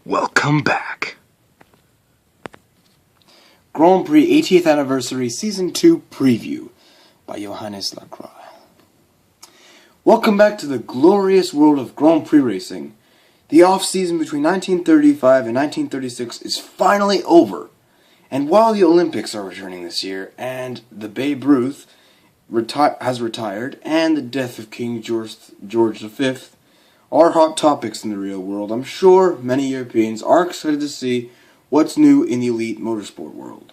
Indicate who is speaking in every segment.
Speaker 1: Welcome back.
Speaker 2: Grand Prix 80th Anniversary Season 2 Preview by Johannes Lacroix. Welcome back to the glorious world of Grand Prix Racing. The off-season between 1935 and 1936 is finally over. And while the Olympics are returning this year, and the Babe Ruth has retired, and the death of King George V are hot topics in the real world, I'm sure many Europeans are excited to see what's new in the elite motorsport world.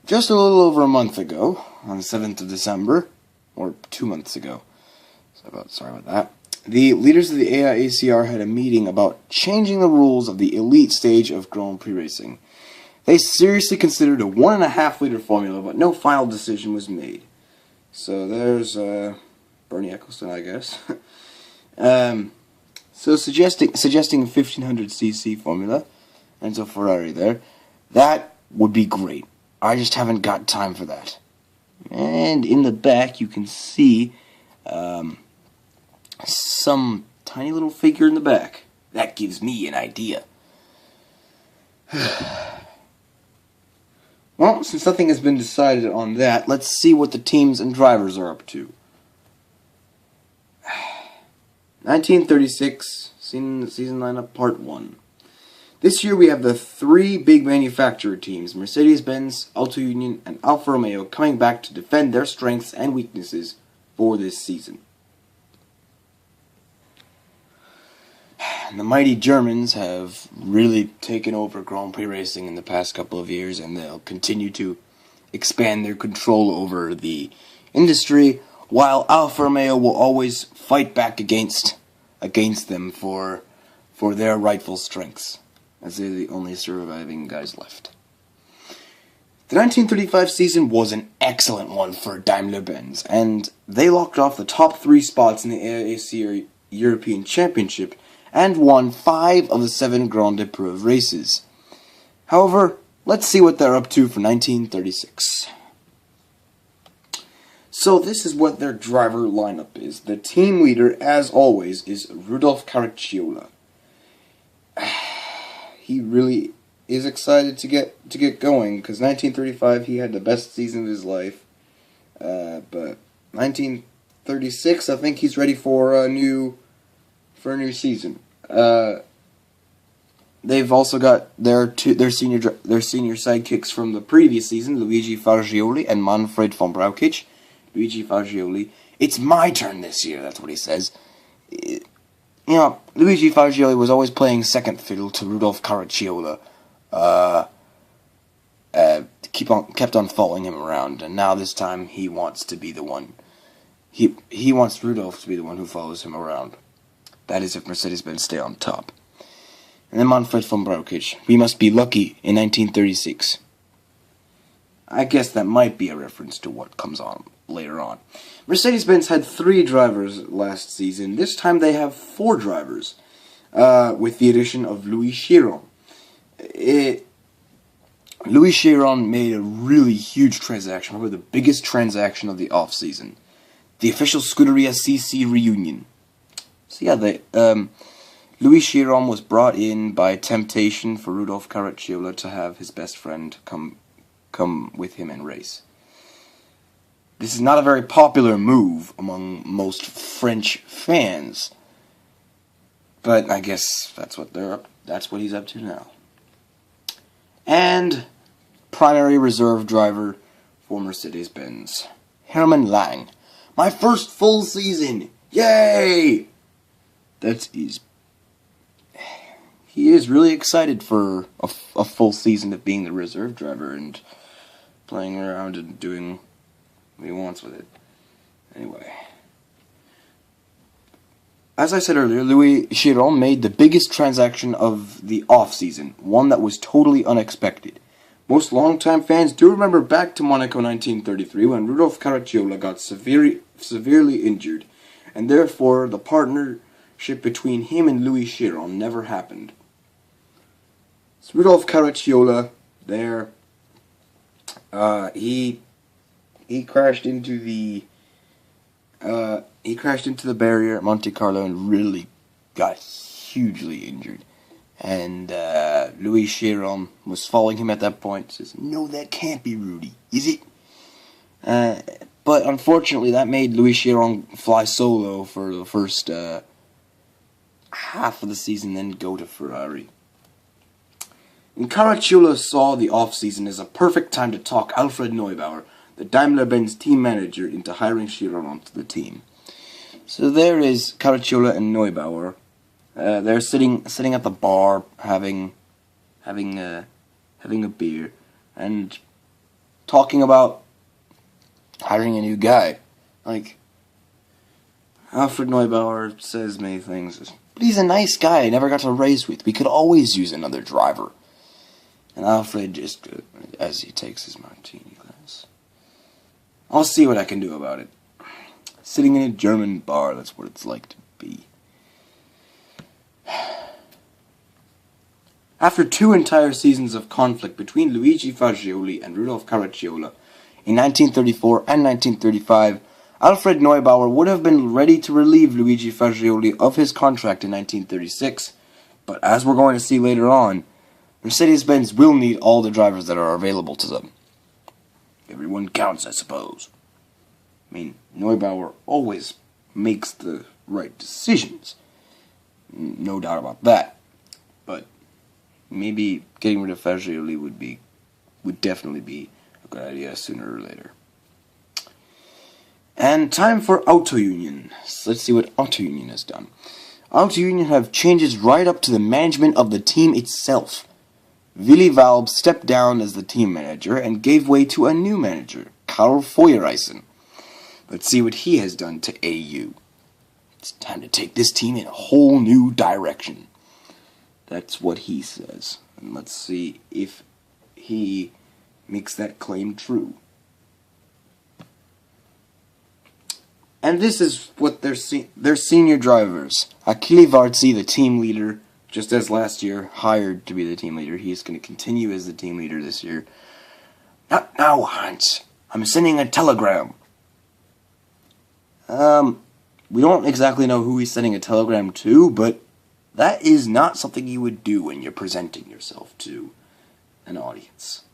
Speaker 2: Just a little over a month ago, on the 7th of December, or 2 months ago, sorry about that, the leaders of the AIACR had a meeting about changing the rules of the elite stage of Grand Prix racing. They seriously considered a 1.5 liter formula, but no final decision was made. So there's Bernie Ecclestone, I guess. So suggesting a 1500cc formula, Enzo Ferrari there, that would be great. I just haven't got time for that. And in the back you can see some tiny little figure in the back. That gives me an idea. Well, since nothing has been decided on that, let's see what the teams and drivers are up to. 1936, season lineup part 1. This year we have the 3 big manufacturer teams, Mercedes-Benz, Auto Union, and Alfa Romeo, coming back to defend their strengths and weaknesses for this season. And the mighty Germans have really taken over Grand Prix racing in the past couple of years, and they'll continue to expand their control over the industry, while Alfa Romeo will always fight back against them for their rightful strengths, as they're the only surviving guys left. The 1935 season was an excellent one for Daimler-Benz, and they locked off the top 3 spots in the AIACR European Championship and won 5 of the 7 Grand Prix races. However, let's see what they're up to for 1936. So this is what their driver lineup is. The team leader, as always, is Rudolf Caracciola. He really is excited to get going, because 1935 he had the best season of his life. But 1936, I think he's ready for a new season. They've also got their senior sidekicks from the previous season, Luigi Fargioli and Manfred von Brauchitsch. Luigi Fargioli, it's my turn this year, that's what he says. Luigi Fargioli was always playing second fiddle to Rudolf Caracciola. Kept on following him around, and now this time he wants to be the one. He wants Rudolf to be the one who follows him around. That is if Mercedes-Benz stay on top. And then Manfred von Brauchitsch. We must be lucky in 1936. I guess that might be a reference to what comes on later on. Mercedes-Benz had 3 drivers last season. This time they have 4 drivers, with the addition of Louis Chiron. Louis Chiron made a really huge transaction, probably the biggest transaction of the off-season. The official Scuderia CC reunion. So yeah, Louis Chiron was brought in by temptation for Rudolf Caracciola to have his best friend come with him and race. This is not a very popular move among most French fans, but I guess that's what he's up to now. And primary reserve driver for Mercedes-Benz, Hermann Lang. My first full season! Yay! He is really excited for a full season of being the reserve driver and playing around and doing what he wants with it. Anyway. As I said earlier, Louis Chiron made the biggest transaction of the off-season, one that was totally unexpected. Most longtime fans do remember back to Monaco 1933 when Rudolf Caracciola got severely injured, and therefore the partnership between him and Louis Chiron never happened. So Rudolf Caracciola there, he crashed into the barrier at Monte Carlo and really got hugely injured. And Louis Chiron was following him at that point. Says, "No, that can't be Rudy, is it?" But unfortunately, that made Louis Chiron fly solo for the first half of the season, then go to Ferrari. And Caracciola saw the off-season as a perfect time to talk Alfred Neubauer, the Daimler-Benz team manager, into hiring Chiron onto the team. So there is Caracciola and Neubauer. They're sitting at the bar, having a beer, and talking about hiring a new guy. Like, Alfred Neubauer says many things. But he's a nice guy I never got to race with. We could always use another driver. And Alfred just, as he takes his martini glass, "I'll see what I can do about it. Sitting in a German bar, that's what it's like to be." After 2 entire seasons of conflict between Luigi Fagioli and Rudolf Caracciola in 1934 and 1935, Alfred Neubauer would have been ready to relieve Luigi Fagioli of his contract in 1936, but as we're going to see later on, Mercedes-Benz will need all the drivers that are available to them. Everyone counts, I suppose. I mean, Neubauer always makes the right decisions. No doubt about that. But maybe getting rid of Fagioli would definitely be a good idea sooner or later. And time for Auto Union. So let's see what Auto Union has done. Auto Union have changes right up to the management of the team itself. Willi Walb stepped down as the team manager and gave way to a new manager, Karl Feuerreisen. Let's see what he has done to AU. It's time to take this team in a whole new direction. That's what he says. And let's see if he makes that claim true. And this is what their senior drivers. Achille Varzi, the team leader, just as last year, hired to be the team leader. He is going to continue as the team leader this year. "Not now, Heinz. I'm sending a telegram." We don't exactly know who he's sending a telegram to, but that is not something you would do when you're presenting yourself to an audience.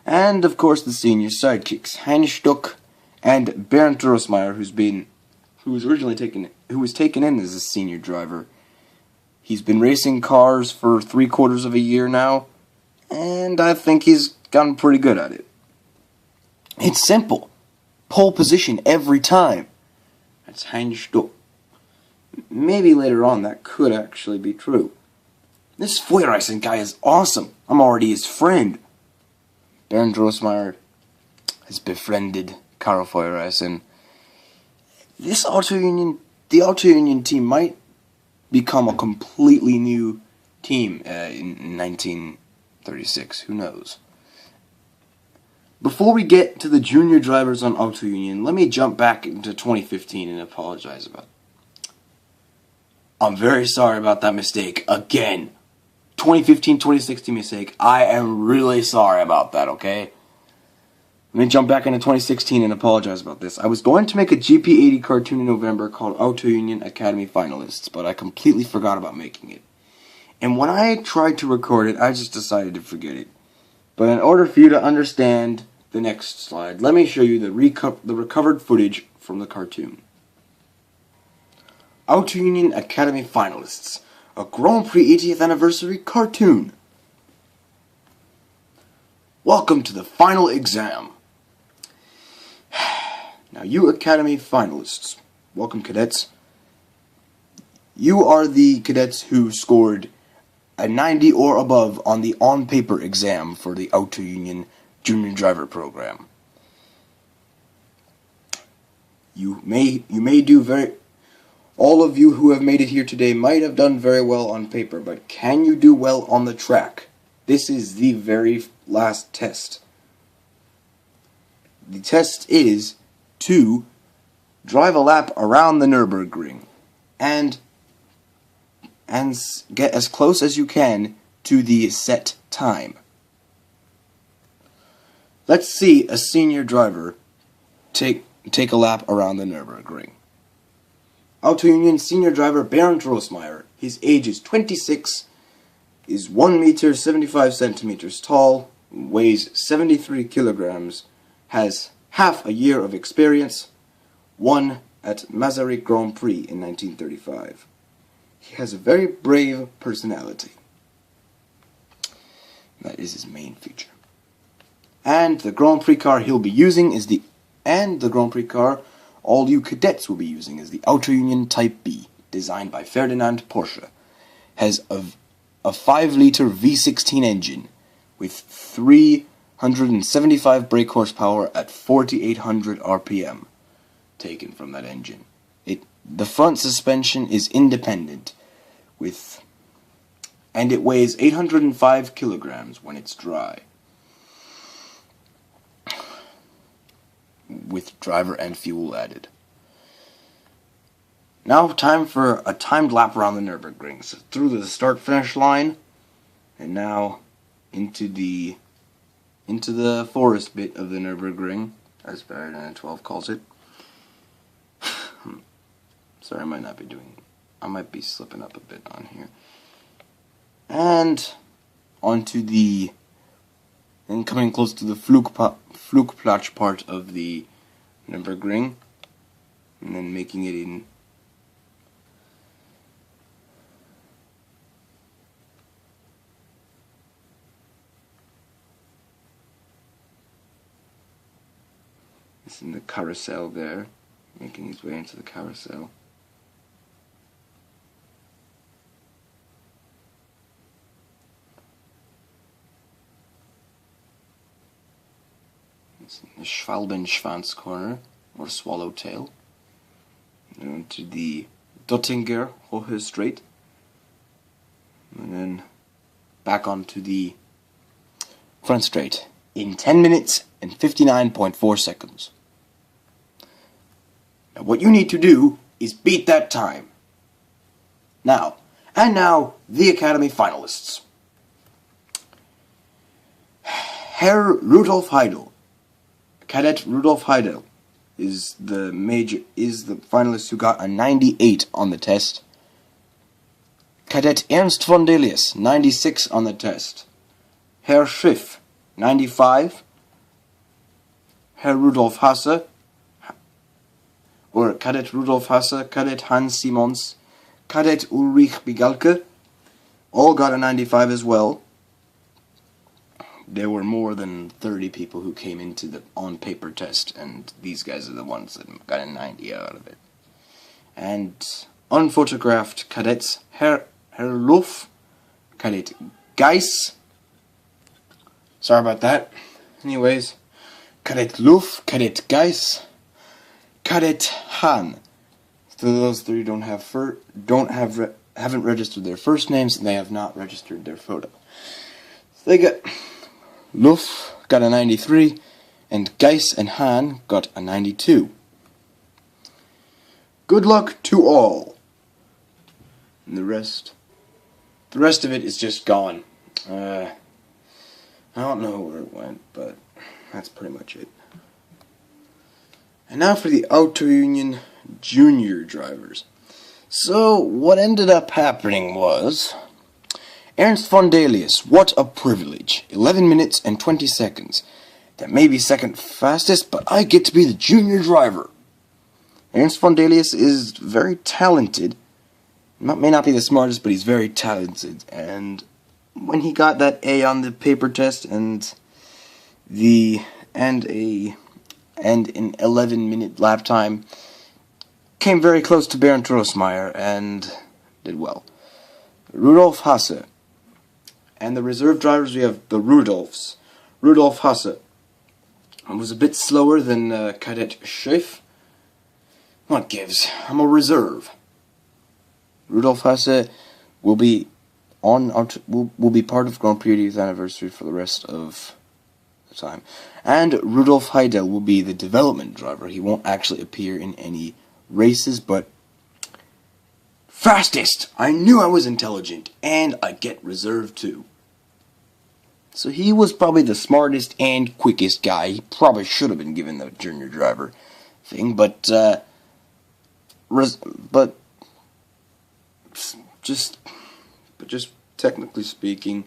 Speaker 2: And, of course, the senior sidekicks, Heinz Stuck and Bernd Rossmeyer, who was taken in as a senior driver. He's been racing cars for 3/4 of a year now, and I think he's gotten pretty good at it. It's simple. Pole position every time. That's Heinz Stuck. Maybe later on that could actually be true. This Feuerreisen guy is awesome. I'm already his friend. Bernd Rossmeyer has befriended Karl Feuerreisen. The Auto Union team might become a completely new team in 1936. Who knows? Before we get to the junior drivers on Auto Union, let me jump back into 2015 and apologize about it. I'm very sorry about that mistake again. 2015-2016 mistake. I am really sorry about that, okay? Let me jump back into 2016 and apologize about this. I was going to make a GP80 cartoon in November called Auto Union Academy Finalists, but I completely forgot about making it. And when I tried to record it, I just decided to forget it. But in order for you to understand the next slide, let me show you the recovered footage from the cartoon. Auto Union Academy Finalists, a Grand Prix 80th Anniversary cartoon. Welcome to the final exam. Now, you Academy finalists, welcome cadets. You are the cadets who scored a 90 or above on the on-paper exam for the Auto Union Junior Driver Program. All of you who have made it here today might have done very well on paper, but can you do well on the track? This is the very last test. The test is to drive a lap around the Nürburgring and get as close as you can to the set time. Let's see a senior driver take a lap around the Nürburgring. Auto Union senior driver Bernd Rossmeyer His age is 26, is 1 meter 75 centimeters tall, weighs 73 kilograms, has half a year of experience, won at Masaryk Grand Prix in 1935. He has a very brave personality. That is his main feature. And the Grand Prix car he'll be using is the Grand Prix car all you cadets will be using is the Auto Union Type B, designed by Ferdinand Porsche. Has a 5-liter V16 engine with 375 brake horsepower at 4,800 RPM, taken from that engine. The front suspension is independent, and it weighs 805 kilograms when it's dry, with driver and fuel added. Now time for a timed lap around the Nürburgring. So through the start-finish line, and now into the forest bit of the Nürburgring, as Ferdinand 12 calls it. Sorry, I might be slipping up a bit on here. And coming close to the Flugplatz part of the Nürburgring, and then making it in the carousel there, making his way into the carousel. It's in the Schwalbenschwanz corner, or Swallowtail. And to the Dottinger Hohe Straight. And then back onto the front straight in 10 minutes and 59.4 seconds. Now what you need to do is beat that time. Now, the Academy finalists. Herr Rudolf Heidel. Cadet Rudolf Heidel is the finalist who got a 98 on the test. Cadet Ernst von Delius, 96 on the test. Herr Schiff, 95. Herr Rudolf Hasse, or Cadet Rudolf Hasse, Cadet Hans Simons, Cadet Ulrich Bigalke, all got a 95 as well. There were more than 30 people who came into the on-paper test, and these guys are the ones that got a 90 out of it. And unphotographed cadets, Herr Luff, Cadet Geiss, sorry about that. Anyways, Cadet Luff, Cadet Geiss, Cadet Hahn. So those three haven't registered their first names, and they have not registered their photo. So they got Luff got a 93, and Geiss and Hahn got a 92. Good luck to all. And the rest of it is just gone. I don't know where it went, but that's pretty much it. And now for the Auto Union Junior drivers. So what ended up happening was Ernst von Delius, what a privilege. 11 minutes and 20 seconds. That may be second fastest, but I get to be the junior driver. Ernst von Delius is very talented. May not be the smartest, but he's very talented. And when he got that A on the paper test and an 11-minute lap time, came very close to Bernd Rossmeyer and did well. Rudolf Hasse. And the reserve drivers, we have the Rudolfs. Rudolf Hasse was a bit slower than Cadet Schiff. What gives? I'm a reserve. Rudolf Hasse will be will be part of Grand Prix 80th anniversary for the rest of the time. And Rudolf Heidel will be the development driver. He won't actually appear in any races, but fastest! I knew I was intelligent, and I get reserve too. So he was probably the smartest and quickest guy. He probably should have been given the junior driver thing, but just but just technically speaking,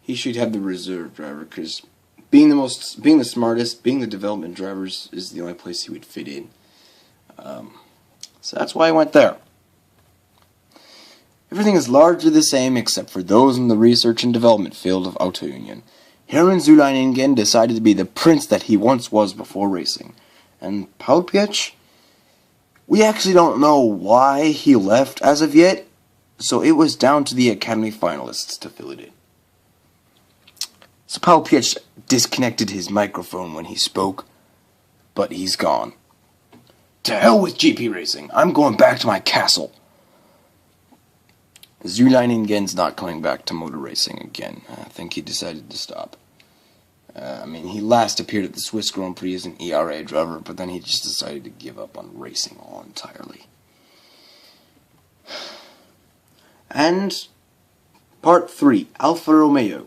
Speaker 2: he should have the reserve driver, because being the smartest, being the development drivers is the only place he would fit in. So that's why I went there. Everything is largely the same except for those in the research and development field of Auto Union. Hermann Zulainingen decided to be the prince that he once was before racing. And Paul Piech? We actually don't know why he left as of yet, so it was down to the Academy finalists to fill it in. So Paul Piech disconnected his microphone when he spoke, but he's gone. To hell with GP racing. I'm going back to my castle. Zulainingen's not coming back to motor racing again. I think he decided to stop. He last appeared at the Swiss Grand Prix as an ERA driver, but then he just decided to give up on racing all entirely. And part 3, Alfa Romeo,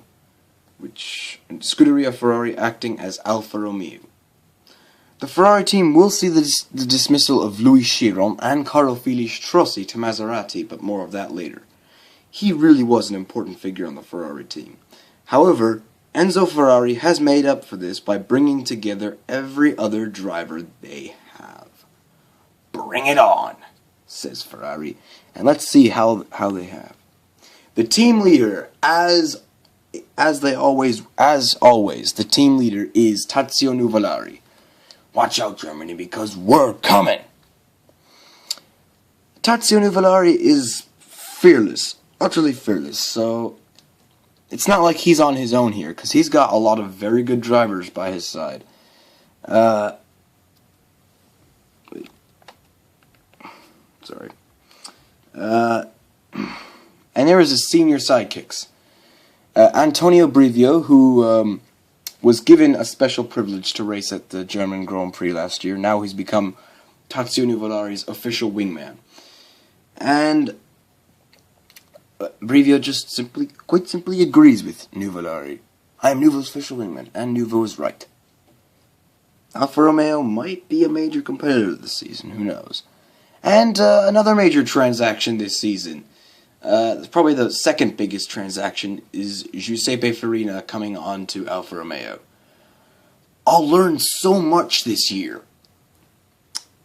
Speaker 2: which Scuderia Ferrari acting as Alfa Romeo. The Ferrari team will see the dismissal of Louis Chiron and Carlo Felix Strossi to Maserati, but more of that later. He really was an important figure on the Ferrari team. However, Enzo Ferrari has made up for this by bringing together every other driver they have. Bring it on, says Ferrari, and let's see how they have. The team leader, as always, the team leader is Tazio Nuvolari. Watch out, Germany, because we're coming. Tazio Nuvolari is fearless. Utterly fearless, so it's not like he's on his own here, because he's got a lot of very good drivers by his side. And there is his senior sidekicks. Antonio Brivio, who was given a special privilege to race at the German Grand Prix last year. Now he's become Tazio Nuvolari's official wingman. And Brivio just quite simply agrees with Nuvolari. I am Nuvo's official wingman, and Nuvo is right. Alfa Romeo might be a major competitor this season, who knows. And another major transaction this season, probably the second biggest transaction, is Giuseppe Farina coming on to Alfa Romeo. I'll learn so much this year.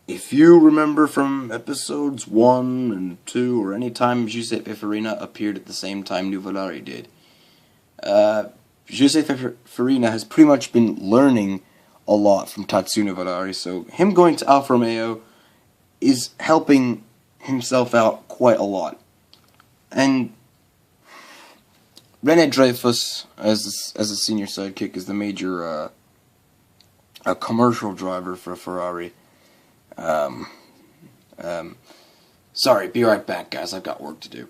Speaker 2: If you remember from episodes 1 and 2, or any time Giuseppe Farina appeared at the same time Nuvolari did, Giuseppe Farina has pretty much been learning a lot from Tazio Nuvolari, so him going to Alfa Romeo is helping himself out quite a lot. And René Dreyfus, as a senior sidekick, is the major a commercial driver for Ferrari. Sorry, be right back, guys. I've got work to do.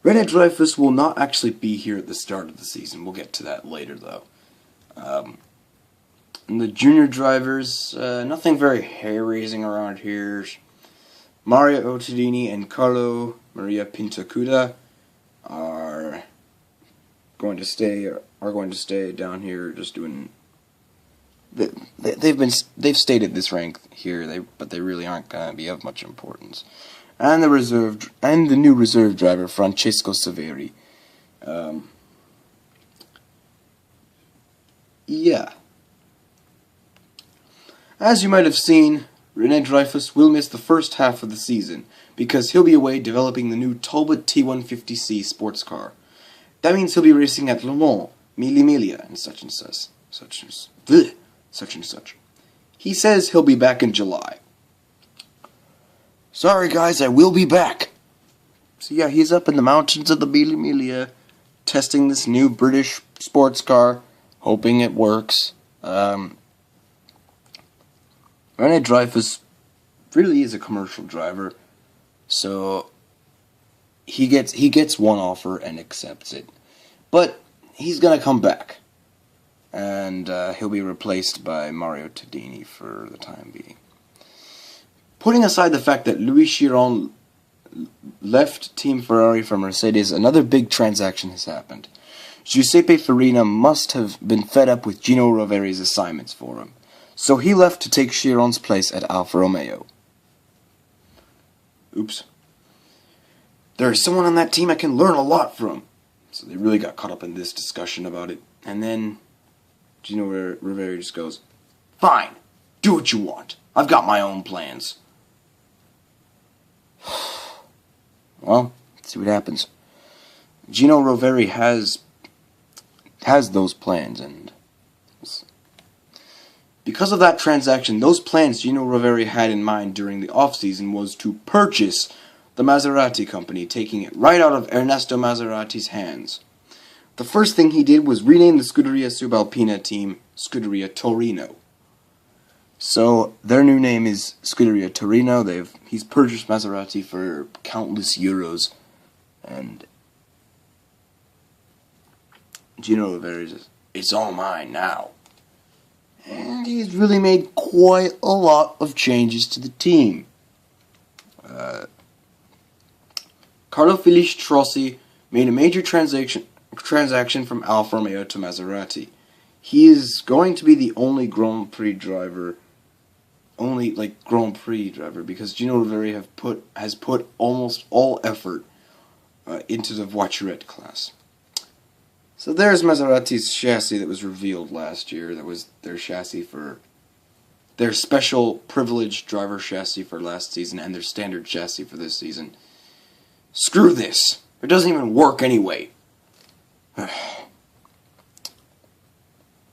Speaker 2: René Dreyfus will not actually be here at the start of the season. We'll get to that later, though. And the junior drivers, nothing very hair-raising around here. Mario Ottadini and Carlo Maria Pintacuda are going to stay down here, just doing. They've stayed at this rank here, but they really aren't going to be of much importance. And the new reserve driver Francesco Saveri. Yeah. As you might have seen, René Dreyfus will miss the first half of the season because he'll be away developing the new Talbot T150C sports car. That means he'll be racing at Le Mans, Mille Miglia, and such and such. He says he'll be back in July. Sorry guys, I will be back. So yeah, he's up in the mountains of the Mille Miglia, testing this new British sports car, hoping it works. René Dreyfus really is a commercial driver, so he gets one offer and accepts it. But he's gonna come back, and he'll be replaced by Mario Tadini for the time being. Putting aside the fact that Louis Chiron left Team Ferrari for Mercedes, another big transaction has happened. Giuseppe Farina must have been fed up with Gino Roveri's assignments for him, so he left to take Chiron's place at Alfa Romeo. Oops. There's someone on that team I can learn a lot from. So they really got caught up in this discussion about it. And then Gino Rivera just goes, "Fine, do what you want. I've got my own plans." Well, let's see what happens. Gino Roveri has those plans, and because of that transaction, those plans Gino Roveri had in mind during the off-season was to purchase the Maserati company, taking it right out of Ernesto Maserati's hands. The first thing he did was rename the Scuderia Subalpina team Scuderia Torino. So their new name is Scuderia Torino. He's purchased Maserati for countless euros, and Gino Roveri says, "It's all mine now." And he's really made quite a lot of changes to the team. Carlo Filippi made a major transaction from Alfa Romeo to Maserati. He is going to be the only Grand Prix driver, because Gino Roveri has put almost all effort into the Voiturette class. So there's Maserati's chassis that was revealed last year. That was their chassis for their special privileged driver chassis for last season and their standard chassis for this season. Screw this. It doesn't even work anyway.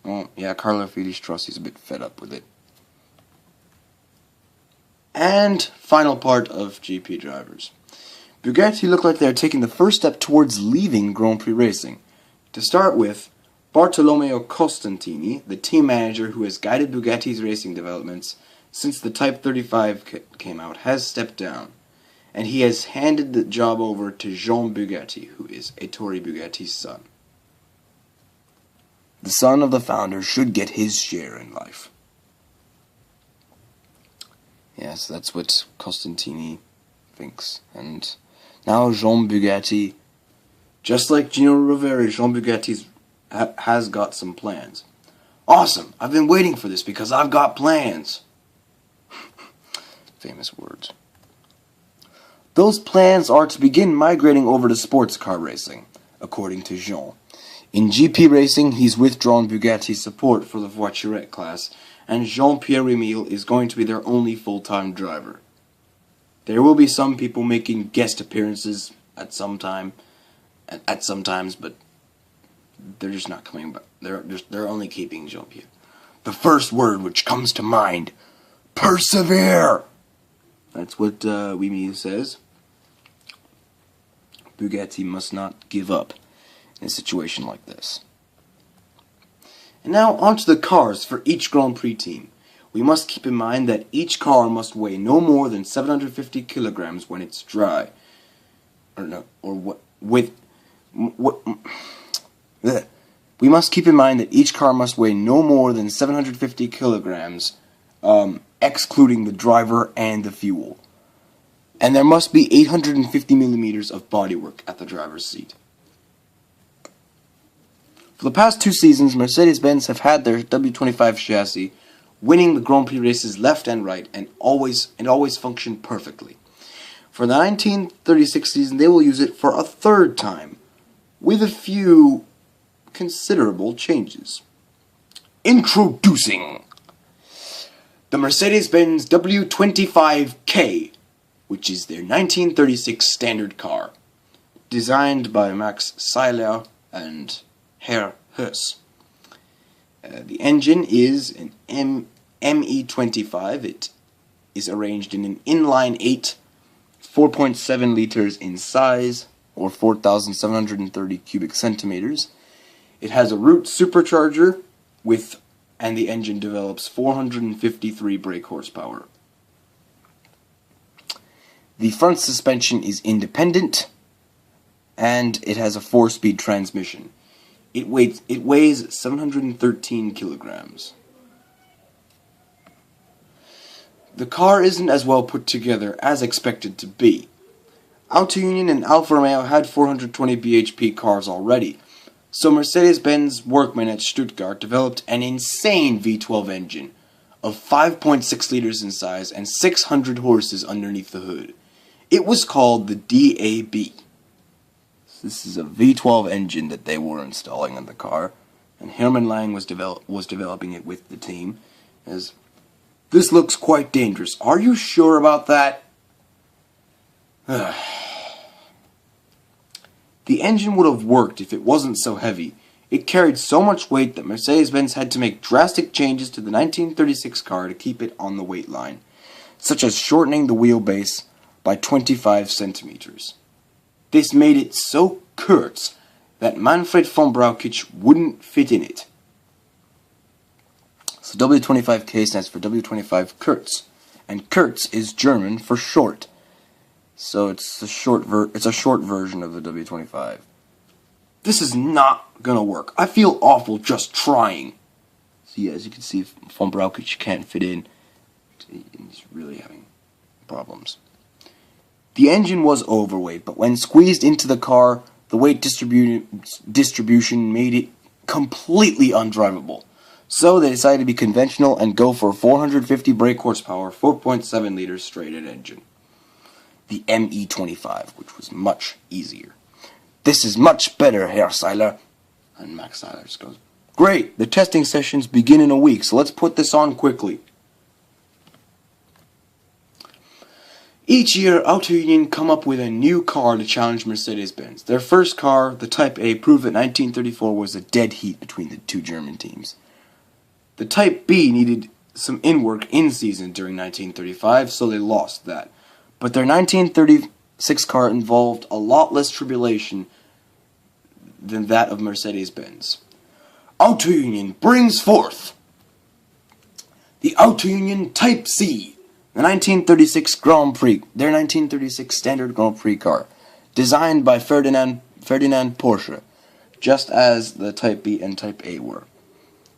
Speaker 2: Well, yeah, Carlo Filippi's a bit fed up with it. And final part of GP drivers. Bugatti look like they're taking the first step towards leaving Grand Prix Racing. To start with, Bartolomeo Costantini, the team manager who has guided Bugatti's racing developments since the Type 35 came out, has stepped down, and he has handed the job over to Jean Bugatti, who is Ettore Bugatti's son. The son of the founder should get his share in life. Yes, that's what Costantini thinks. And now Jean Bugatti, just like Gino Roveri, Jean Bugatti has got some plans. Awesome! I've been waiting for this because I've got plans. Famous words. Those plans are to begin migrating over to sports car racing, according to Jean. In GP racing, he's withdrawn Bugatti's support for the Voiturette class, and Jean-Pierre Emile is going to be their only full-time driver. There will be some people making guest appearances at some times, but they're just not coming back. They're only keeping Jean-Pierre. The first word which comes to mind: persevere. That's what Emile says. Bugatti must not give up in a situation like this. And now onto the cars for each Grand Prix team. We must keep in mind that each car must weigh no more than 750 kilograms when it's dry. We must keep in mind that each car must weigh no more than 750 kilograms, excluding the driver and the fuel. And there must be 850 millimeters of bodywork at the driver's seat. For the past 2 seasons, Mercedes-Benz have had their W25 chassis, winning the Grand Prix races left and right, and always functioned perfectly. For the 1936 season, they will use it for a 3rd time, with a few considerable changes. Introducing the Mercedes-Benz W25K, which is their 1936 standard car, designed by Max Seiler and Herr Höss. The engine is an ME25. It is arranged in an inline 8, 4.7 liters in size, or 4,730 cubic centimeters. It has a root supercharger and the engine develops 453 brake horsepower. The front suspension is independent, and it has a 4-speed transmission. It weighs 713 kilograms. The car isn't as well put together as expected to be. Auto Union and Alfa Romeo had 420 bhp cars already, so Mercedes-Benz workmen at Stuttgart developed an insane V12 engine of 5.6 liters in size and 600 horses underneath the hood. It was called the DAB. This is a V12 engine that they were installing on the car, and Hermann Lang was developing it with the team. As this looks quite dangerous. Are you sure about that? The engine would have worked if it wasn't so heavy. It carried so much weight that Mercedes-Benz had to make drastic changes to the 1936 car to keep it on the weight line, such as shortening the wheelbase by 25 centimeters. This made it so kurz that Manfred von Brauchitsch wouldn't fit in it. So W25K stands for W25 Kurz, and Kurz is German for short. So it's a short version of the W25. This is not gonna work. I feel awful just trying. So yeah, as you can see, von Brauchitsch can't fit in. He's really having problems. The engine was overweight, but when squeezed into the car, the weight distribution made it completely undrivable. So they decided to be conventional and go for a 450 brake horsepower, 4.7 liter straight-ahead engine. The ME25, which was much easier. This is much better, Herr Seiler. And Max Seiler just goes, great, the testing sessions begin in a week, so let's put this on quickly. Each year, Auto Union come up with a new car to challenge Mercedes-Benz. Their first car, the Type A, proved that 1934 was a dead heat between the two German teams. The Type B needed some in-work in-season during 1935, so they lost that. But their 1936 car involved a lot less tribulation than that of Mercedes-Benz. Auto Union brings forth the Auto Union Type C, the 1936 Grand Prix, their 1936 standard Grand Prix car, designed by Ferdinand Porsche, just as the Type B and Type A were.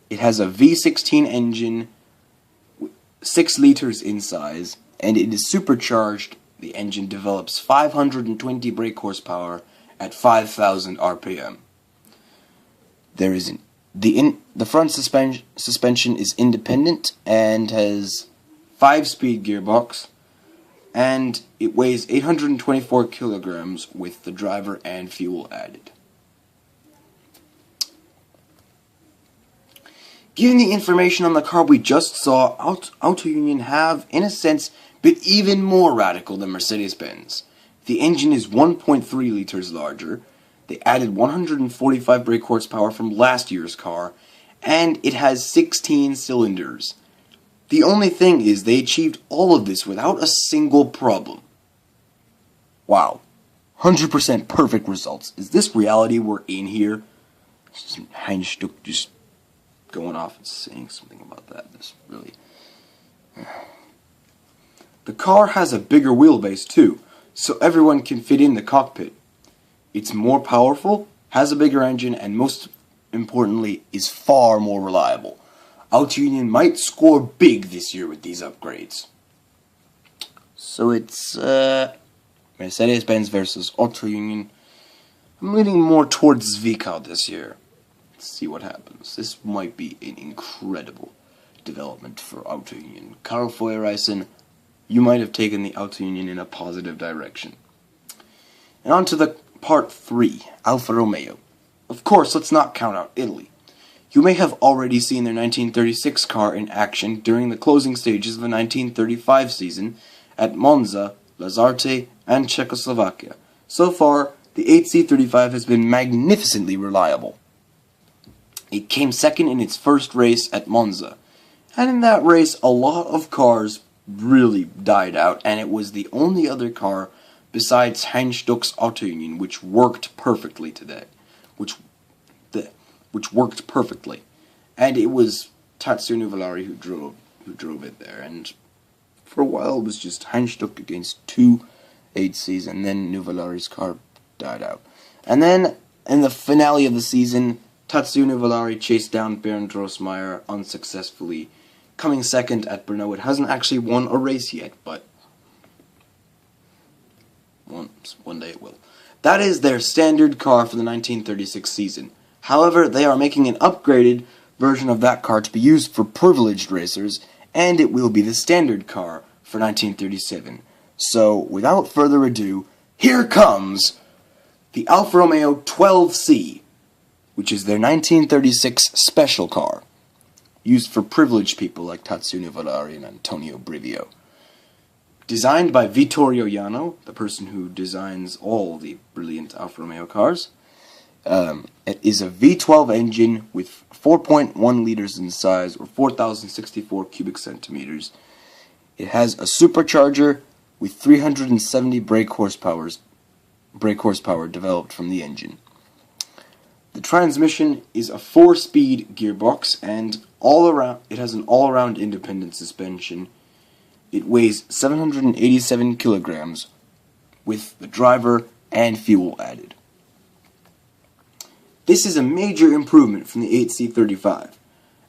Speaker 2: It has a V16 engine, 6 liters in size, and it is supercharged. The engine develops 520 brake horsepower at 5,000 RPM. The front suspension is independent and has 5-speed gearbox, and it weighs 824 kilograms with the driver and fuel added. Given the information on the car we just saw, Auto Union have, in a sense, been even more radical than Mercedes-Benz. The engine is 1.3 liters larger, they added 145 brake horsepower from last year's car, and it has 16 cylinders. The only thing is they achieved all of this without a single problem. Wow. 100% perfect results. Is this reality we're in here? Heinz Stuck just going off and saying something about that. This really... The car has a bigger wheelbase too, so everyone can fit in the cockpit. It's more powerful, has a bigger engine, and most importantly, is far more reliable. Auto Union might score big this year with these upgrades. So it's Mercedes-Benz versus Auto Union. I'm leaning more towards Zwickau this year. Let's see what happens. This might be an incredible development for Auto Union. Karl Feuerreisen, you might have taken the Auto Union in a positive direction. And on to the part 3, Alfa Romeo. Of course, let's not count out Italy. You may have already seen their 1936 car in action during the closing stages of the 1935 season at Monza, Lasarte, and Czechoslovakia. So far, the 8C35 has been magnificently reliable. It came second in its first race at Monza, and in that race a lot of cars really died out, and it was the only other car besides Heinz Stuck's Auto Union which worked perfectly today. Which worked perfectly, and it was Tatsuya Nuvolari who drove it there, and for a while it was just Heinz Stuck against 2 8Cs, and then Nuvolari's car died out. And then, in the finale of the season, Tatsuya Nuvolari chased down Bernd Rossmeyer unsuccessfully, coming second at Brno. It hasn't actually won a race yet, but one day it will. That is their standard car for the 1936 season. However, they are making an upgraded version of that car to be used for privileged racers, and it will be the standard car for 1937. So, without further ado, here comes the Alfa Romeo 12C, which is their 1936 special car, used for privileged people like Tatsuya Valari and Antonio Brivio. Designed by Vittorio Iano, the person who designs all the brilliant Alfa Romeo cars. It is a V12 engine with 4.1 liters in size, or 4,064 cubic centimeters. It has a supercharger with 370 brake horsepower developed from the engine. The transmission is a 4-speed gearbox, and it has an all-around independent suspension. It weighs 787 kilograms, with the driver and fuel added. This is a major improvement from the 8C35.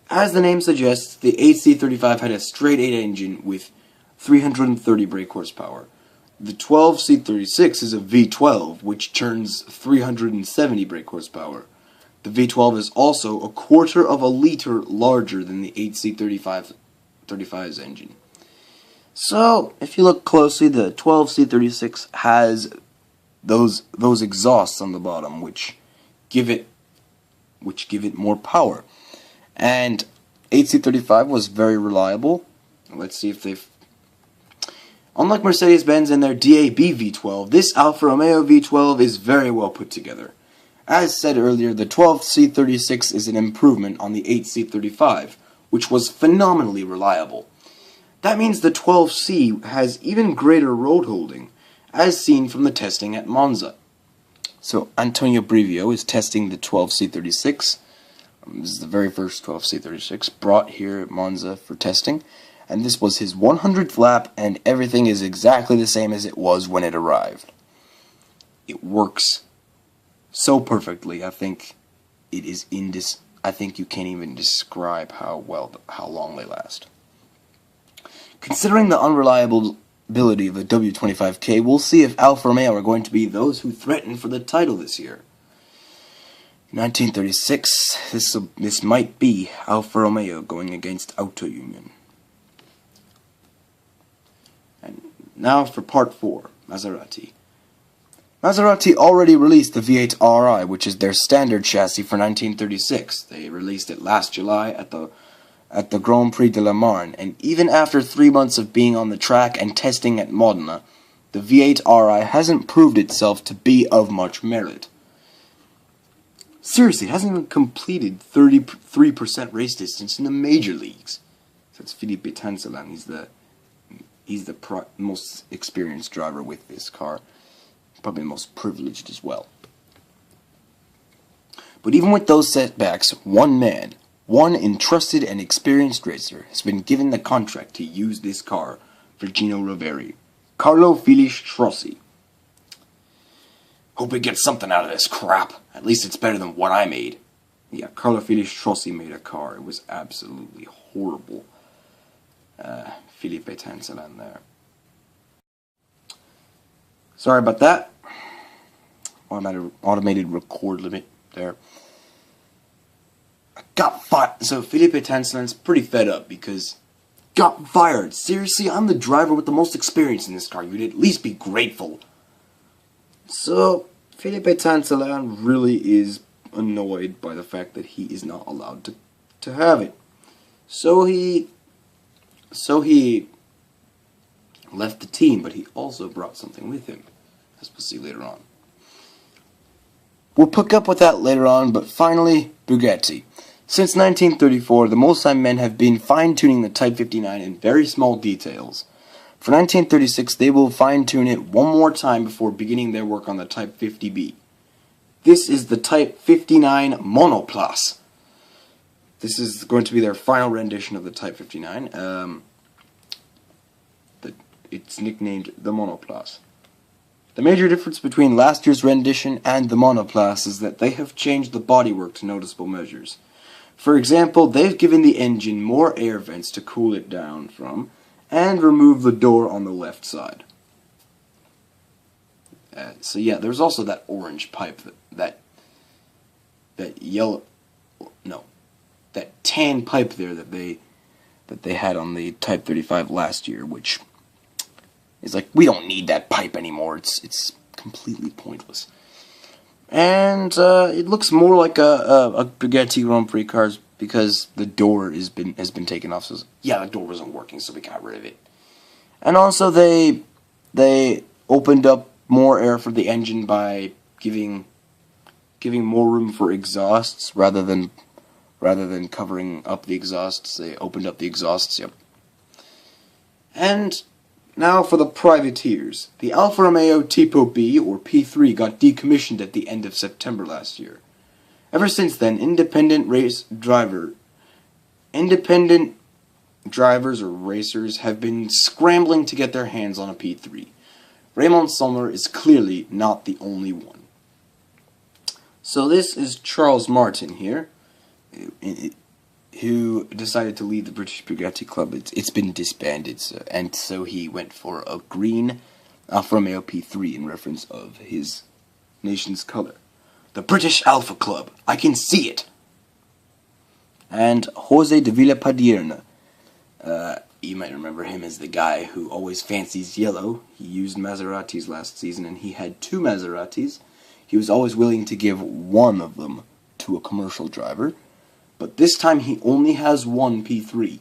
Speaker 2: As the name suggests, the 8C35 had a straight 8 engine with 330 brake horsepower. The 12C36 is a V12, which turns 370 brake horsepower. The V12 is also a quarter of a liter larger than the 8C35's engine. So, if you look closely, the 12C36 has those exhausts on the bottom, which give it more power. And 8C35 was very reliable. Let's see if they've... Unlike Mercedes-Benz and their DAB V12, this Alfa Romeo V12 is very well put together. As said earlier, the 12C36 is an improvement on the 8C35, which was phenomenally reliable. That means the 12C has even greater road holding, as seen from the testing at Monza. So Antonio Brivio is testing the 12C36. This is the very first 12C36 brought here at Monza for testing, and this was his 100th lap, and everything is exactly the same as it was when it arrived. It works so perfectly. I think it is I think you can't even describe how long they last. Considering the unreliability of the W25K, we'll see if Alfa Romeo are going to be those who threaten for the title this year. 1936, this might be Alfa Romeo going against Auto Union. And now for part 4, Maserati. Maserati already released the V8 RI, which is their standard chassis for 1936. They released it last July at the Grand Prix de la Marne, and even after 3 months of being on the track and testing at Modena, the V8 RI hasn't proved itself to be of much merit. Seriously, it hasn't even completed 33% race distance in the major leagues. So it's Philippe Tancelin. He's the most experienced driver with this car. Probably the most privileged as well. But even with those setbacks, one entrusted and experienced racer has been given the contract to use this car for Gino Roveri, Carlo Felix Trossi. Hope we get something out of this crap. At least it's better than what I made. Yeah, Carlo Felix Trossi made a car. It was absolutely horrible. Philippe Tancelin there. Sorry about that. Automated record limit there. Got fired. So Philippe Tancelin's pretty fed up because got fired. Seriously, I'm the driver with the most experience in this car. You'd at least be grateful. So Philippe Tancelin really is annoyed by the fact that he is not allowed to have it. So he left the team, but he also brought something with him, as we'll see later on. We'll pick up with that later on, but finally, Bugatti. Since 1934, the Mulsanne men have been fine-tuning the Type 59 in very small details. For 1936, they will fine-tune it one more time before beginning their work on the Type 50B. This is the Type 59 Monoplace. This is going to be their final rendition of the Type 59. It's nicknamed the Monoplace. The major difference between last year's rendition and the Monoplace is that they have changed the bodywork to noticeable measures. For example, they've given the engine more air vents to cool it down from, and removed the door on the left side. So yeah, there's also that orange pipe, that tan pipe there that they had on the Type 35 last year, which He's like, we don't need that pipe anymore. It's completely pointless. And it looks more like a Bugatti Grand Prix car because the door has been taken off. So yeah, the door wasn't working, so we got rid of it. And also they opened up more air for the engine by giving more room for exhausts rather than covering up the exhausts. They opened up the exhausts. Yep. And now for the privateers. The Alfa Romeo Tipo B, or P3, got decommissioned at the end of September last year. Ever since then, independent drivers or racers have been scrambling to get their hands on a P3. Raymond Sommer is clearly not the only one. So this is Charles Martin here, who decided to leave the British Bugatti Club. It's been disbanded, and so he went for a green Alfa Romeo P3 in reference of his nation's color. The British Alfa Club, I can see it! And Jose de Villapadierna, you might remember him as the guy who always fancies yellow. He used Maseratis last season, and he had 2 Maseratis. He was always willing to give one of them to a commercial driver. But this time he only has 1 P3.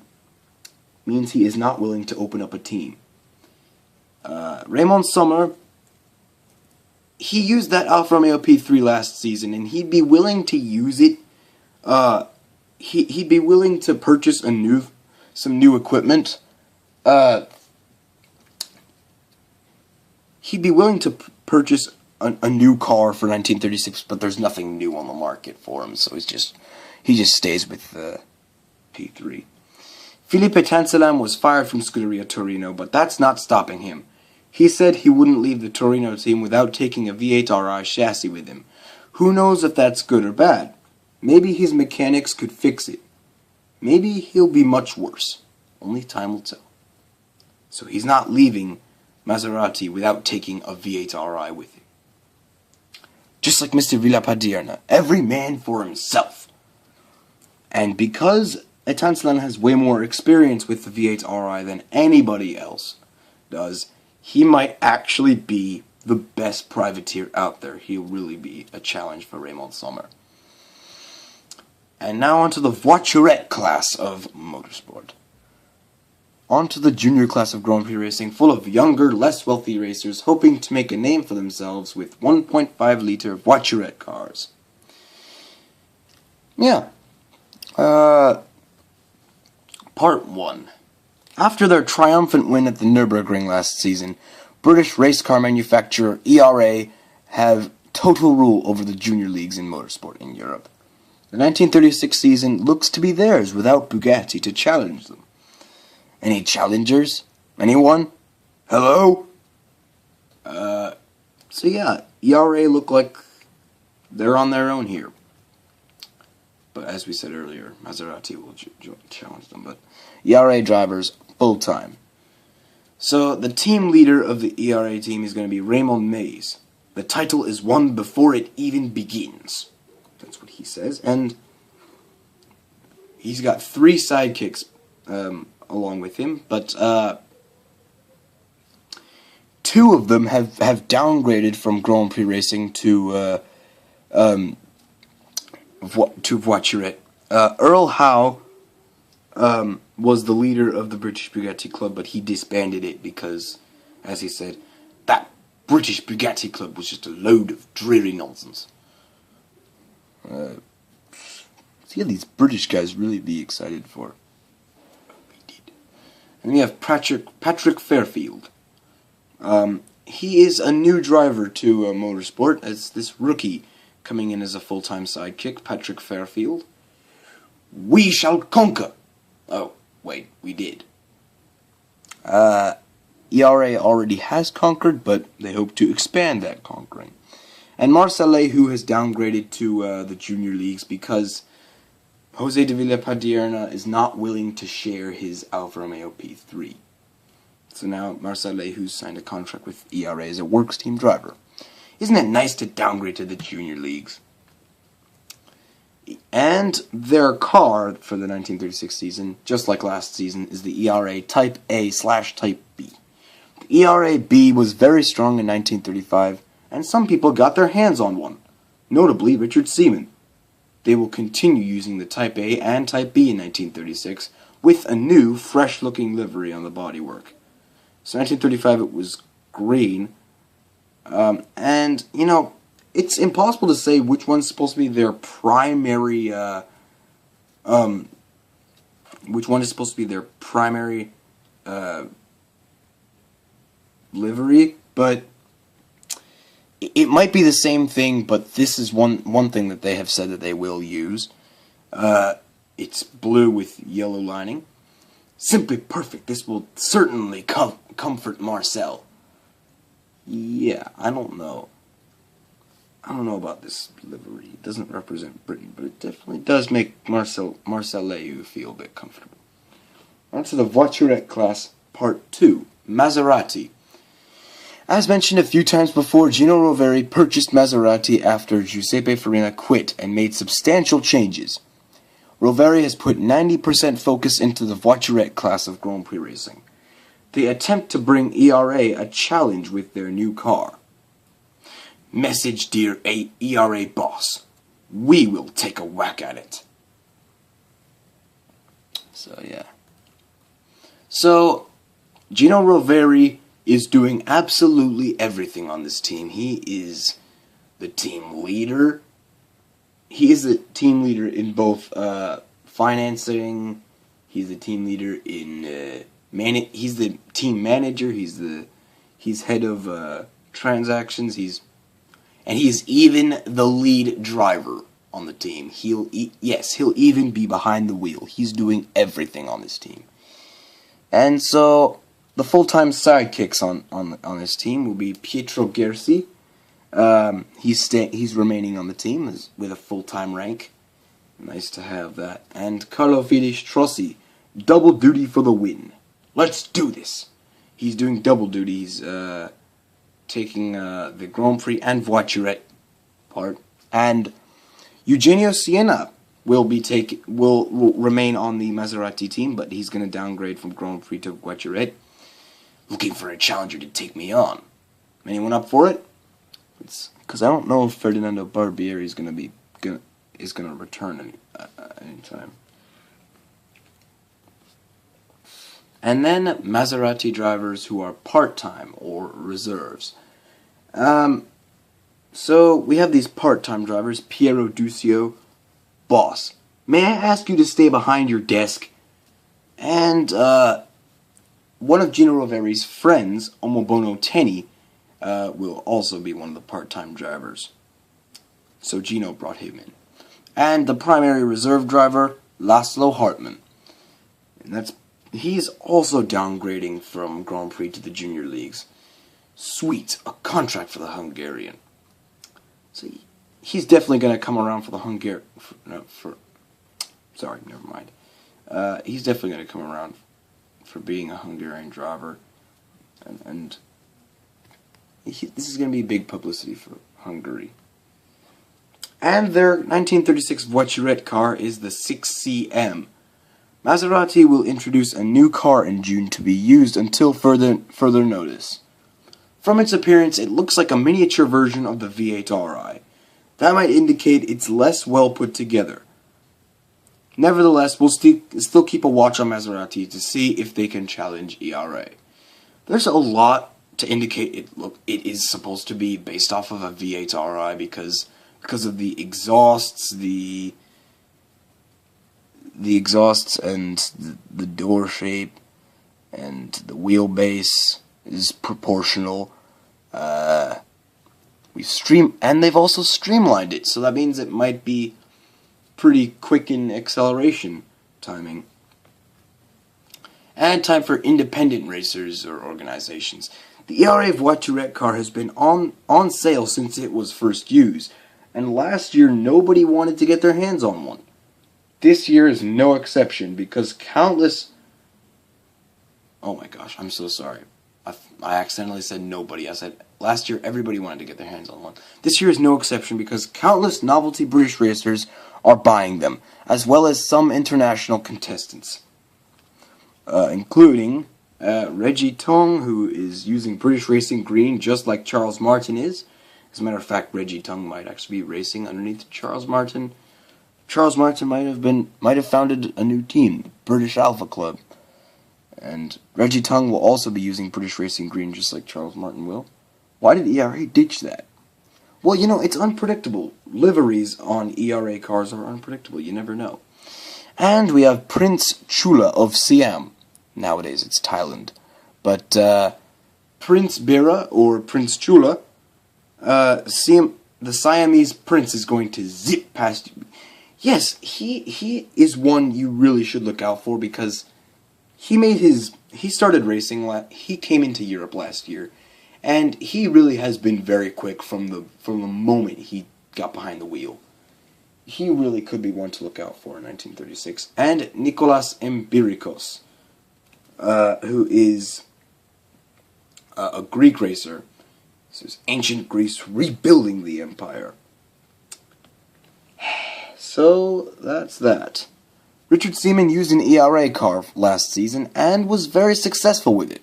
Speaker 2: Means he is not willing to open up a team. Raymond Sommer, he used that Alfa Romeo P3 last season, and he'd be willing to use it. He'd be willing to purchase some new equipment. He'd be willing to purchase a new car for 1936, but there's nothing new on the market for him, so he just stays with the P3. Philippe Tansalam was fired from Scuderia Torino, but that's not stopping him. He said he wouldn't leave the Torino team without taking a V8RI chassis with him. Who knows if that's good or bad? Maybe his mechanics could fix it. Maybe he'll be much worse. Only time will tell. So he's not leaving Maserati without taking a V8RI with him. Just like Mr. Villapadierna, every man for himself. And because Etansalan has way more experience with the V8RI than anybody else does, he might actually be the best privateer out there. He'll really be a challenge for Raymond Sommer. And now onto the voiturette class of motorsport. Onto the junior class of Grand Prix Racing, full of younger, less wealthy racers hoping to make a name for themselves with 1.5-liter voiturette cars. Yeah. Part 1. After their triumphant win at the Nürburgring last season, British race car manufacturer ERA have total rule over the junior leagues in motorsport in Europe. The 1936 season looks to be theirs without Bugatti to challenge them. Any challengers? Anyone? Hello? So yeah, ERA look like they're on their own here. But as we said earlier, Maserati will challenge them. But ERA drivers, full-time. So the team leader of the ERA team is going to be Raymond Mays. The title is won before it even begins. That's what he says. And he's got 3 sidekicks along with him, but 2 of them have downgraded from Grand Prix Racing to voiturette. Earl Howe was the leader of the British Bugatti Club, but he disbanded it because, as he said, that British Bugatti Club was just a load of dreary nonsense. See, these British guys really be excited for. And we have Patrick Fairfield. He is a new driver to motorsport. It's this rookie coming in as a full-time sidekick, Patrick Fairfield. We shall conquer. Oh, wait, we did. ERA already has conquered, but they hope to expand that conquering. And Marcel who has downgraded to the junior leagues because Jose de Villapadierna is not willing to share his Alfa Romeo P3. So now Marcel who's signed a contract with ERA as a works team driver. Isn't it nice to downgrade to the junior leagues? And their car for the 1936 season, just like last season, is the ERA Type A/Type B. The ERA-B was very strong in 1935, and some people got their hands on one, notably Richard Seaman. They will continue using the Type A and Type B in 1936, with a new, fresh-looking livery on the bodywork. So 1935 it was green, and, you know, it's impossible to say which one's supposed to be their primary, livery, but it might be the same thing, but this is one thing that they have said that they will use. It's blue with yellow lining. Simply perfect. This will certainly comfort Marcel. Yeah, I don't know. I don't know about this livery. It doesn't represent Britain, but it definitely does make Marcel feel a bit comfortable. On to the Voiturette class, Part 2, Maserati. As mentioned a few times before, Gino Roveri purchased Maserati after Giuseppe Farina quit and made substantial changes. Roveri has put 90% focus into the Voiturette class of Grand Prix Racing. They attempt to bring ERA a challenge with their new car. Message, dear ERA boss. We will take a whack at it. So, yeah. So, Gino Roveri is doing absolutely everything on this team. He is the team leader. He is the team leader in both financing. He's the team leader in he's the team manager. He's head of transactions. He is even the lead driver on the team. He'll even be behind the wheel. He's doing everything on this team. And so the full-time sidekicks on this team will be Pietro Gersi. He's remaining on the team with a full-time rank. Nice to have that. And Carlo Fides-Trossi, double duty for the win. Let's do this. He's doing double duty. He's taking the Grand Prix and Voiturette part. And Eugenio Siena will remain on the Maserati team, but he's going to downgrade from Grand Prix to Voiturette. Looking for a challenger to take me on. Anyone up for it? Because I don't know if Ferdinando Barbieri is going to return anytime. And then Maserati drivers who are part-time or reserves. So we have these part-time drivers. Piero Duccio, boss. May I ask you to stay behind your desk? And one of Gino Roveri's friends, Omobono Tenni, will also be one of the part-time drivers. So Gino brought him in. And the primary reserve driver, Laszlo Hartmann. And he's also downgrading from Grand Prix to the junior leagues. Sweet, a contract for the Hungarian. So he's definitely going to come around for the sorry, never mind. He's definitely going to come around for being a Hungarian driver. And this is going to be big publicity for Hungary. And their 1936 Voiturette car is the 6CM. Maserati will introduce a new car in June to be used until further notice. From its appearance, it looks like a miniature version of the V8RI. That might indicate it's less well put together. Nevertheless, we'll still keep a watch on Maserati to see if they can challenge ERA. There's a lot to indicate it is supposed to be based off of a V8RI because of the exhausts, the exhausts and the door shape and the wheelbase is proportional. They've also streamlined it, so that means it might be pretty quick in acceleration timing. And time for independent racers or organizations. The ERA Voiturette car has been on sale since it was first used, and last year nobody wanted to get their hands on one. This year is no exception because countless... Oh my gosh, I'm so sorry. I accidentally said nobody. I said last year everybody wanted to get their hands on one. This year is no exception because countless novelty British racers are buying them, as well as some international contestants, including Reggie Tong, who is using British Racing green just like Charles Martin is. As a matter of fact, Reggie Tong might actually be racing underneath Charles Martin. Charles Martin might have founded a new team, British Alpha Club. And Reggie Tong will also be using British Racing green just like Charles Martin will. Why did ERA ditch that? Well, it's unpredictable. Liveries on ERA cars are unpredictable. You never know. And we have Prince Chula of Siam. Nowadays it's Thailand. But Prince Bira, or Prince Chula, the Siamese prince is going to zip past you. Yes, he is one you really should look out for because he started racing, he came into Europe last year, and he really has been very quick from the moment he got behind the wheel. He really could be one to look out for in 1936. And Nicolas Empirikos, who is a Greek racer. This is ancient Greece rebuilding the empire. So, that's that. Richard Seaman used an ERA car last season and was very successful with it.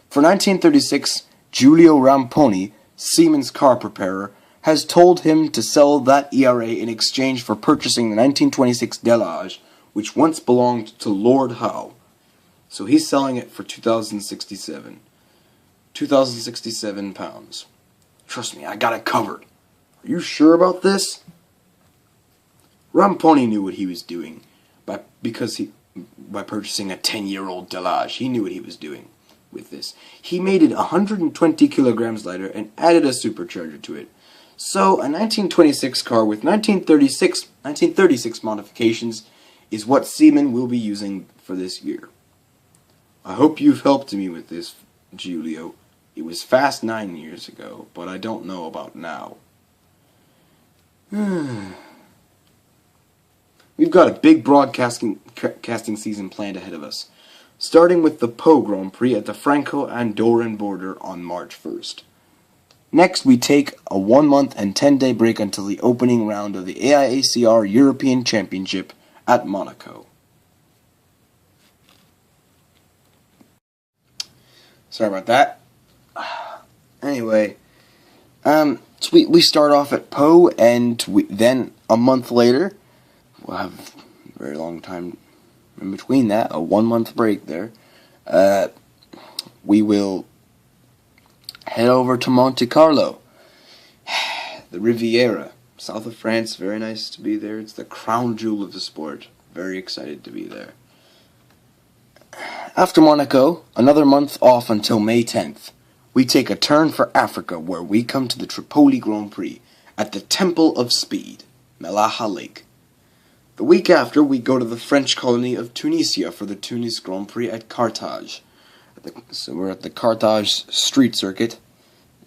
Speaker 2: For 1936, Giulio Ramponi, Seaman's car preparer, has told him to sell that ERA in exchange for purchasing the 1926 Delage, which once belonged to Lord Howe. So he's selling it for 2,067. 2,067 pounds. Trust me, I got it covered. Are you sure about this? Ramponi knew what he was doing by purchasing a 10-year-old Delage. He knew what he was doing with this. He made it 120 kilograms lighter and added a supercharger to it. So a 1926 car with 1936 modifications is what Seaman will be using for this year. I hope you've helped me with this, Giulio. It was fast 9 years ago, but I don't know about now. We've got a big broadcasting season planned ahead of us, starting with the Po Grand Prix at the Franco-Andorran border on March 1st. Next, we take a 1-month and 10-day break until the opening round of the AIACR European Championship at Monaco. Sorry about that. Anyway, so we start off at Po, and then a month later, we'll have a very long time in between that, a 1-month break there. We will head over to Monte Carlo, the Riviera, south of France. Very nice to be there. It's the crown jewel of the sport. Very excited to be there. After Monaco, another month off until May 10th. We take a turn for Africa, where we come to the Tripoli Grand Prix at the Temple of Speed, Melaha Lake. The week after, we go to the French colony of Tunisia for the Tunis Grand Prix at Carthage. So we're at the Carthage Street Circuit.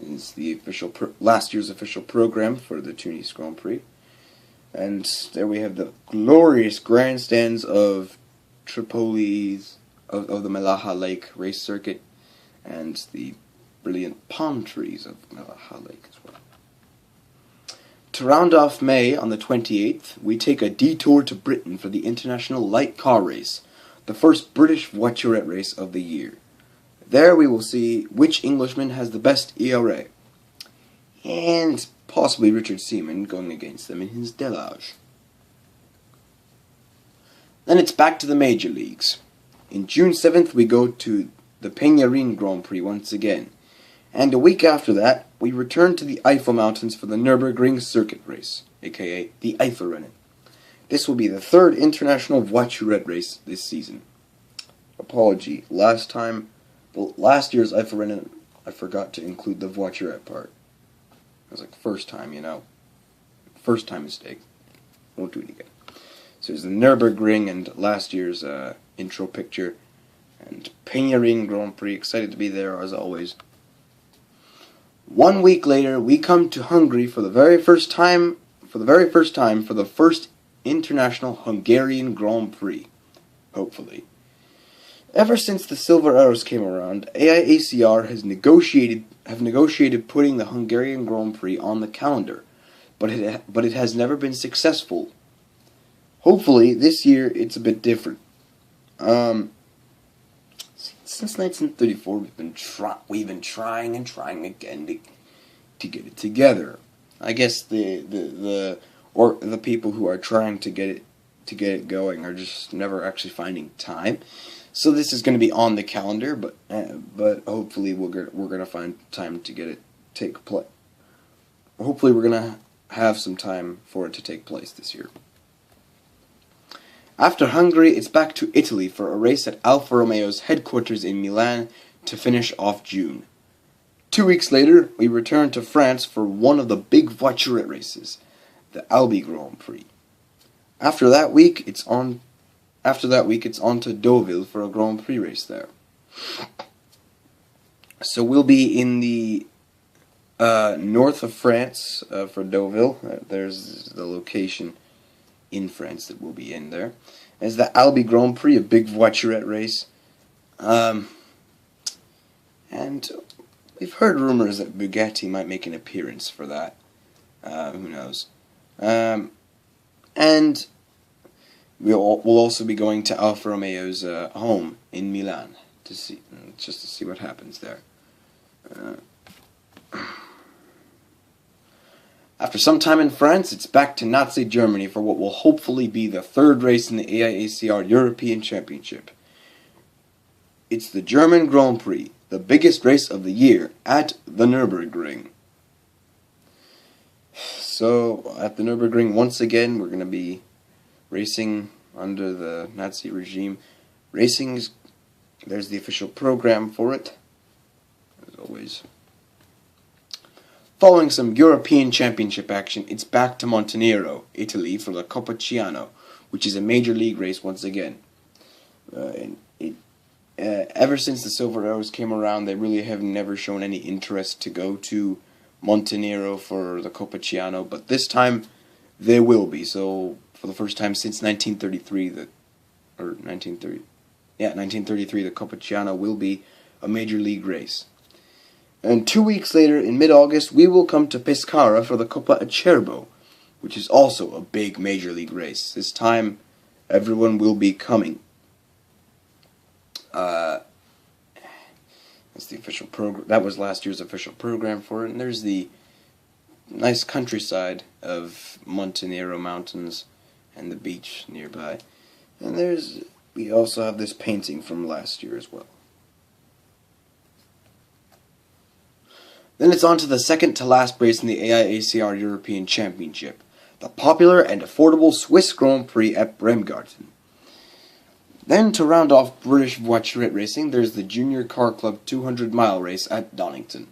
Speaker 2: It's the official last year's official program for the Tunis Grand Prix. And there we have the glorious grandstands of Tripoli's, of the Melaha Lake race circuit, and the brilliant palm trees of Melaha Lake as well. To round off May, on the 28th, we take a detour to Britain for the International Light Car Race, the first British voiturette race of the year. There we will see which Englishman has the best ERA, and possibly Richard Seaman going against them in his Delage. Then it's back to the major leagues. In June 7th, we go to the Peñarín Grand Prix once again. And a week after that, we return to the Eifel Mountains for the Nürburgring Circuit Race, aka the Eifelrennen. This will be the third international voiturette race this season. Apology, last year's Eifelrennen, I forgot to include the voiturette part. It was like first time, First time mistake. Won't do it again. So there's the Nürburgring and last year's intro picture. And Peñarín Grand Prix, excited to be there as always. 1 week later, we come to Hungary for the first time for the first international Hungarian Grand Prix. Hopefully. Ever since the Silver Arrows came around, AIACR have negotiated putting the Hungarian Grand Prix on the calendar, but it has never been successful. Hopefully, this year it's a bit different. since 1934, we've been trying and trying again to get it together. I guess the people who are trying to get it going are just never actually finding time. So this is going to be on the calendar, but hopefully we're going to find time to get it take place. Hopefully we're going to have some time for it to take place this year. After Hungary, it's back to Italy for a race at Alfa Romeo's headquarters in Milan to finish off June. 2 weeks later, we return to France for one of the big voiturette races, the Albi Grand Prix. After that week, it's on to Deauville for a Grand Prix race there. So we'll be in the north of France for Deauville. There's the location in France that we'll be in there. There's the Albi Grand Prix, a big voiturette race. And we've heard rumors that Bugatti might make an appearance for that. Who knows? And we'll also be going to Alfa Romeo's home in Milan to see what happens there. After some time in France, it's back to Nazi Germany for what will hopefully be the third race in the AIACR European Championship. It's the German Grand Prix, the biggest race of the year, at the Nürburgring. So, at the Nürburgring, once again, we're going to be racing under the Nazi regime. There's the official program for it, as always. Following some European Championship action, it's back to Montenero, Italy, for the Coppa Ciano, which is a major league race once again. Ever since the Silver Arrows came around, they really have never shown any interest to go to Montenero for the Coppa Ciano, but this time they will be. So for the first time since 1933, the Coppa Ciano will be a major league race. And 2 weeks later, in mid-August, we will come to Pescara for the Coppa Acerbo, which is also a big major league race. This time, everyone will be coming. That's the official program. That was last year's official program for it. And there's the nice countryside of Montenero Mountains and the beach nearby. And we also have this painting from last year as well. Then it's on to the second to last race in the AIACR European Championship, the popular and affordable Swiss Grand Prix at Bremgarten. Then to round off British voiturette racing, there's the Junior Car Club 200-mile race at Donington.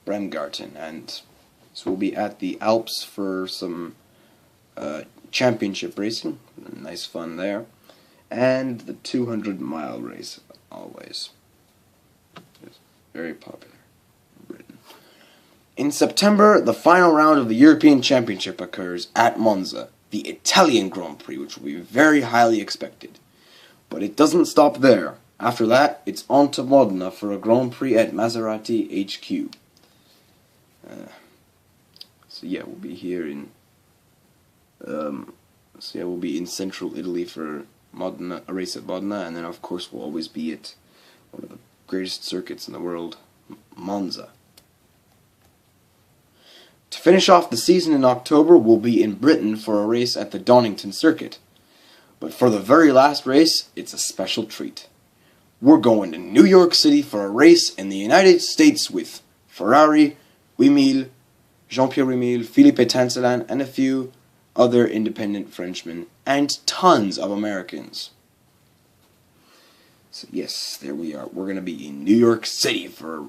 Speaker 2: Bremgarten, and so we'll be at the Alps for some championship racing, nice fun there, and the 200-mile race, always. It's very popular in Britain. In September, the final round of the European Championship occurs at Monza, the Italian Grand Prix, which will be very highly expected. But it doesn't stop there. After that, it's on to Modena for a Grand Prix at Maserati HQ. So yeah, we'll be here in we'll be in central Italy for Modena, a race at Modena, and then of course we'll always be at one of the greatest circuits in the world, Monza. To finish off the season in October, we'll be in Britain for a race at the Donington circuit. But for the very last race, it's a special treat. We're going to New York City for a race in the United States with Ferrari, Wimille, Jean-Pierre Wimille, Philippe Tancelin, and a few other independent Frenchmen, and tons of Americans. So yes, there we are. We're going to be in New York City for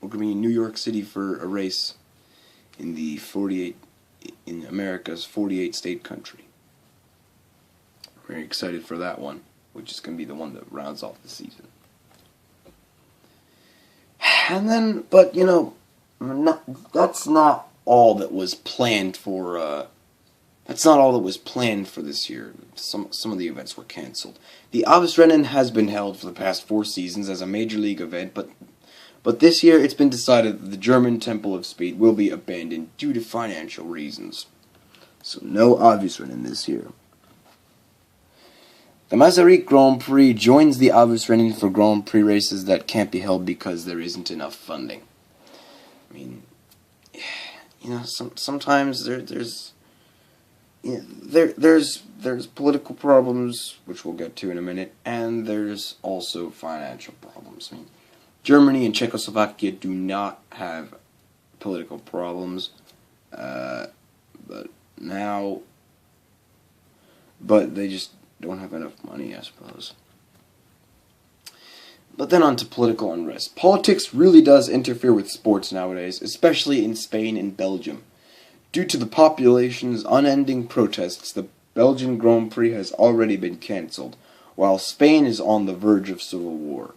Speaker 2: a race in the America's 48-state country. Very excited for that one, which is going to be the one that rounds off the season. And then, but you know, that's not all that was planned for. That's not all that was planned for this year. Some of the events were cancelled. The Avisrennen has been held for the past 4 seasons as a major league event, but this year it's been decided that the German Temple of Speed will be abandoned due to financial reasons. So no Avisrennen this year. The Masaryk Grand Prix joins the Avusrennen for Grand Prix races that can't be held because there isn't enough funding. I mean, sometimes there's political problems, which we'll get to in a minute, and there's also financial problems. I mean, Germany and Czechoslovakia do not have political problems, but they just don't have enough money, I suppose. But then on to political unrest. Politics really does interfere with sports nowadays, especially in Spain and Belgium. Due to the population's unending protests, the Belgian Grand Prix has already been cancelled, while Spain is on the verge of civil war.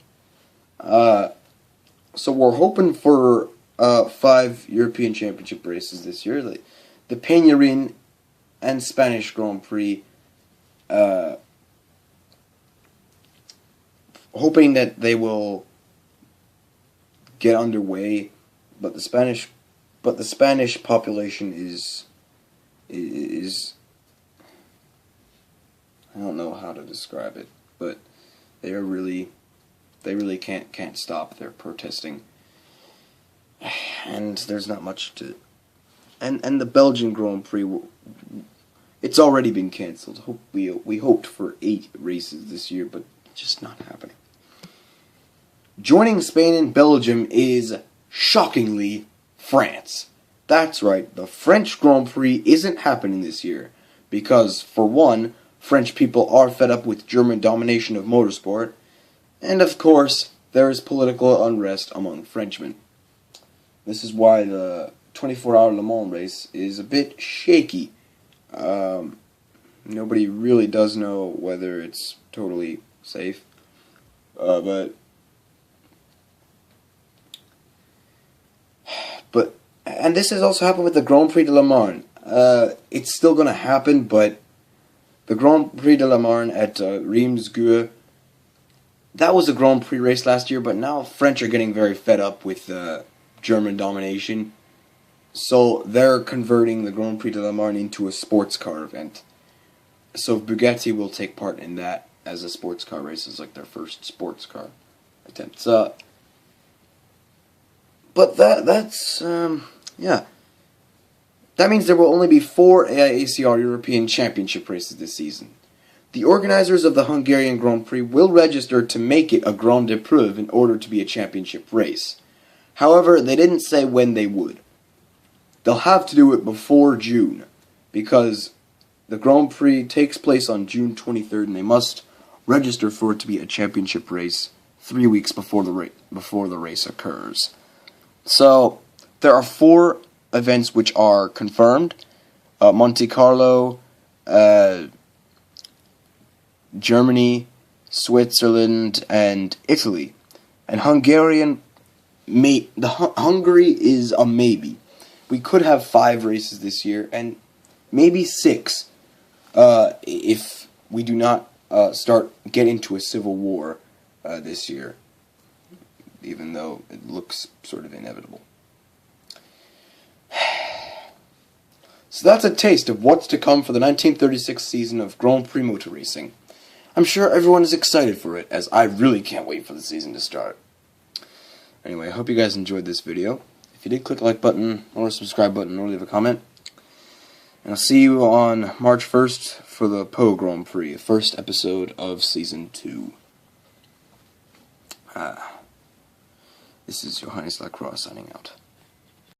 Speaker 2: So we're hoping for 5 European Championship races this year. The Peñarín and Spanish Grand Prix, hoping that they will get underway, but the Spanish population is I don't know how to describe it, but they really can't stop their protesting, and there's not much to. And the Belgian Grand Prix, it's already been cancelled. We hoped for 8 races this year, but it's just not happening. Joining Spain and Belgium is, shockingly, France. That's right, the French Grand Prix isn't happening this year, because, for one, French people are fed up with German domination of motorsport, and of course, there is political unrest among Frenchmen. This is why the 24-hour Le Mans race is a bit shaky. Nobody really does know whether it's totally safe, and this has also happened with the Grand Prix de Le Mans. It's still going to happen, but the Grand Prix de Le Mans at Reims-Gouy, that was a Grand Prix race last year, but now French are getting very fed up with German domination. So they're converting the Grand Prix de Le Mans into a sports car event. So Bugatti will take part in that as a sports car race, as like their first sports car attempt. But that's yeah. That means there will only be 4 AIACR European Championship races this season. The organizers of the Hungarian Grand Prix will register to make it a Grande Épreuve in order to be a championship race. However, they didn't say when they would. They'll have to do it before June, because the Grand Prix takes place on June 23rd, and they must register for it to be a championship race 3 weeks before the race occurs. So, there are 4 events which are confirmed. Monte Carlo, Germany, Switzerland, and Italy. And Hungary is a maybe. We could have 5 races this year, and maybe 6 if we do not get into a civil war this year, even though it looks sort of inevitable. So that's a taste of what's to come for the 1936 season of Grand Prix Motor Racing. I'm sure everyone is excited for it, as I really can't wait for the season to start. Anyway, I hope you guys enjoyed this video. If you did, click the like button, or subscribe button, or leave a comment. And I'll see you on March 1st for the Po Grand Prix, the first episode of Season 2. This is Johannes Lacroix signing out.